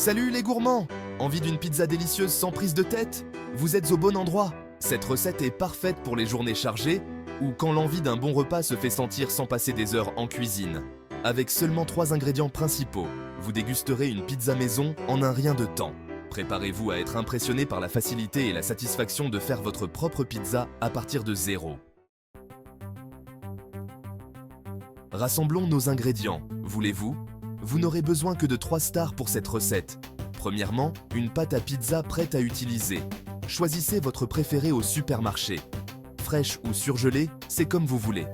Salut les gourmands! Envie d'une pizza délicieuse sans prise de tête? Vous êtes au bon endroit. Cette recette est parfaite pour les journées chargées ou quand l'envie d'un bon repas se fait sentir sans passer des heures en cuisine. Avec seulement 3 ingrédients principaux, vous dégusterez une pizza maison en un rien de temps. Préparez-vous à être impressionné par la facilité et la satisfaction de faire votre propre pizza à partir de zéro. Rassemblons nos ingrédients. Voulez-vous? Vous n'aurez besoin que de 3 stars pour cette recette. Premièrement, une pâte à pizza prête à utiliser. Choisissez votre préféré au supermarché. Fraîche ou surgelée, c'est comme vous voulez.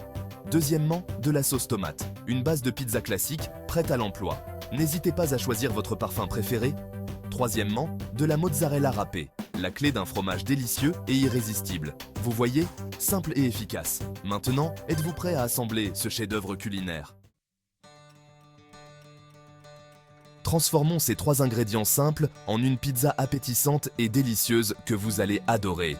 Deuxièmement, de la sauce tomate. Une base de pizza classique, prête à l'emploi. N'hésitez pas à choisir votre parfum préféré. Troisièmement, de la mozzarella râpée. La clé d'un fromage délicieux et irrésistible. Vous voyez? Simple et efficace. Maintenant, êtes-vous prêt à assembler ce chef-d'œuvre culinaire? Transformons ces 3 ingrédients simples en une pizza appétissante et délicieuse que vous allez adorer.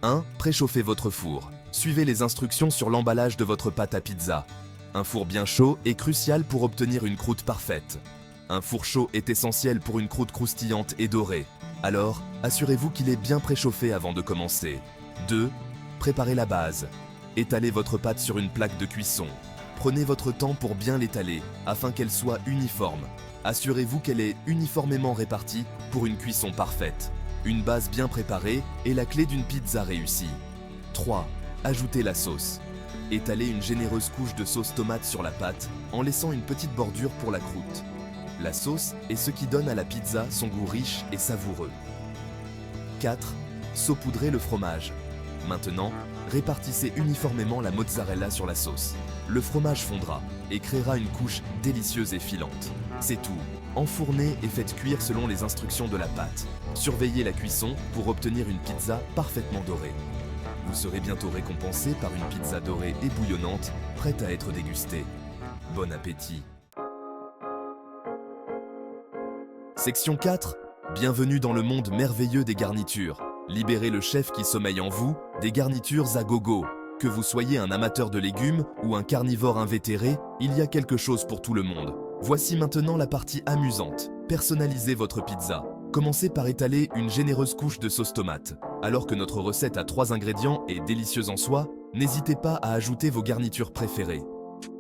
1. Préchauffez votre four. Suivez les instructions sur l'emballage de votre pâte à pizza. Un four bien chaud est crucial pour obtenir une croûte parfaite. Un four chaud est essentiel pour une croûte croustillante et dorée. Alors, assurez-vous qu'il est bien préchauffé avant de commencer. 2. Préparez la base. Étalez votre pâte sur une plaque de cuisson. Prenez votre temps pour bien l'étaler afin qu'elle soit uniforme. Assurez-vous qu'elle est uniformément répartie pour une cuisson parfaite. Une base bien préparée est la clé d'une pizza réussie. 3. Ajoutez la sauce. Étalez une généreuse couche de sauce tomate sur la pâte en laissant une petite bordure pour la croûte. La sauce est ce qui donne à la pizza son goût riche et savoureux. 4. Saupoudrez le fromage. Maintenant, répartissez uniformément la mozzarella sur la sauce. Le fromage fondra et créera une couche délicieuse et filante. C'est tout. Enfournez et faites cuire selon les instructions de la pâte. Surveillez la cuisson pour obtenir une pizza parfaitement dorée. Vous serez bientôt récompensé par une pizza dorée et bouillonnante, prête à être dégustée. Bon appétit! Section 4. Bienvenue dans le monde merveilleux des garnitures. Libérez le chef qui sommeille en vous, des garnitures à gogo. Que vous soyez un amateur de légumes ou un carnivore invétéré, il y a quelque chose pour tout le monde. Voici maintenant la partie amusante. Personnalisez votre pizza. Commencez par étaler une généreuse couche de sauce tomate. Alors que notre recette à 3 ingrédients est délicieuse en soi, n'hésitez pas à ajouter vos garnitures préférées.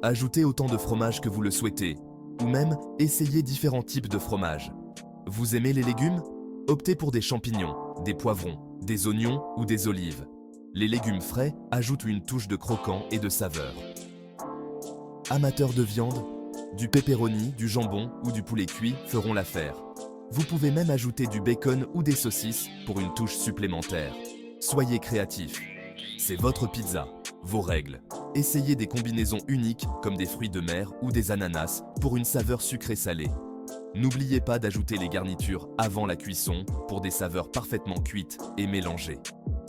Ajoutez autant de fromage que vous le souhaitez, ou même essayez différents types de fromage. Vous aimez les légumes? Optez pour des champignons, des poivrons, des oignons ou des olives. Les légumes frais ajoutent une touche de croquant et de saveur. Amateurs de viande, du pepperoni, du jambon ou du poulet cuit feront l'affaire. Vous pouvez même ajouter du bacon ou des saucisses pour une touche supplémentaire. Soyez créatifs. C'est votre pizza, vos règles. Essayez des combinaisons uniques comme des fruits de mer ou des ananas pour une saveur sucrée-salée. N'oubliez pas d'ajouter les garnitures avant la cuisson pour des saveurs parfaitement cuites et mélangées.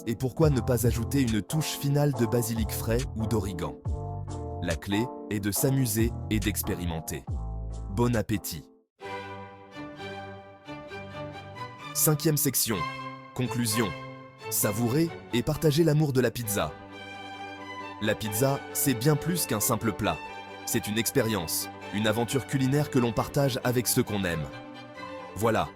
Et pourquoi ne pas ajouter une touche finale de basilic frais ou d'origan? La clé est de s'amuser et d'expérimenter. Bon appétit! 5e section. Conclusion. Savourez et partagez l'amour de la pizza. La pizza, c'est bien plus qu'un simple plat. C'est une expérience, une aventure culinaire que l'on partage avec ceux qu'on aime. Voilà.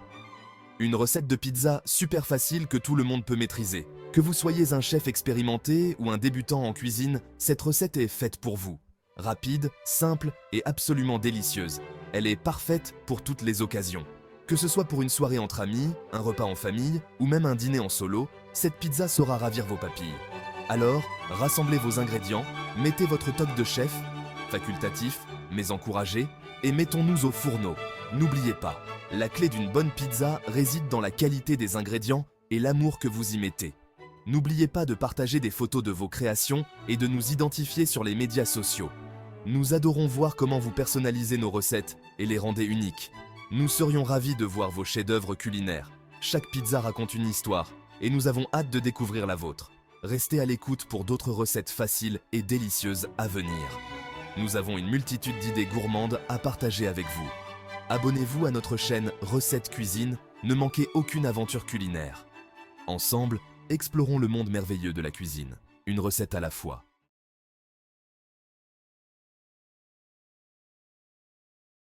Une recette de pizza super facile que tout le monde peut maîtriser. Que vous soyez un chef expérimenté ou un débutant en cuisine, cette recette est faite pour vous. Rapide, simple et absolument délicieuse. Elle est parfaite pour toutes les occasions. Que ce soit pour une soirée entre amis, un repas en famille ou même un dîner en solo, cette pizza saura ravir vos papilles. Alors, rassemblez vos ingrédients, mettez votre toque de chef, facultatif, mais encouragé, et mettons-nous au fourneau. N'oubliez pas, la clé d'une bonne pizza réside dans la qualité des ingrédients et l'amour que vous y mettez. N'oubliez pas de partager des photos de vos créations et de nous identifier sur les médias sociaux. Nous adorons voir comment vous personnalisez nos recettes et les rendez uniques. Nous serions ravis de voir vos chefs-d'œuvre culinaires. Chaque pizza raconte une histoire et nous avons hâte de découvrir la vôtre. Restez à l'écoute pour d'autres recettes faciles et délicieuses à venir. Nous avons une multitude d'idées gourmandes à partager avec vous. Abonnez-vous à notre chaîne Recettes Cuisine, ne manquez aucune aventure culinaire. Ensemble, explorons le monde merveilleux de la cuisine, une recette à la fois.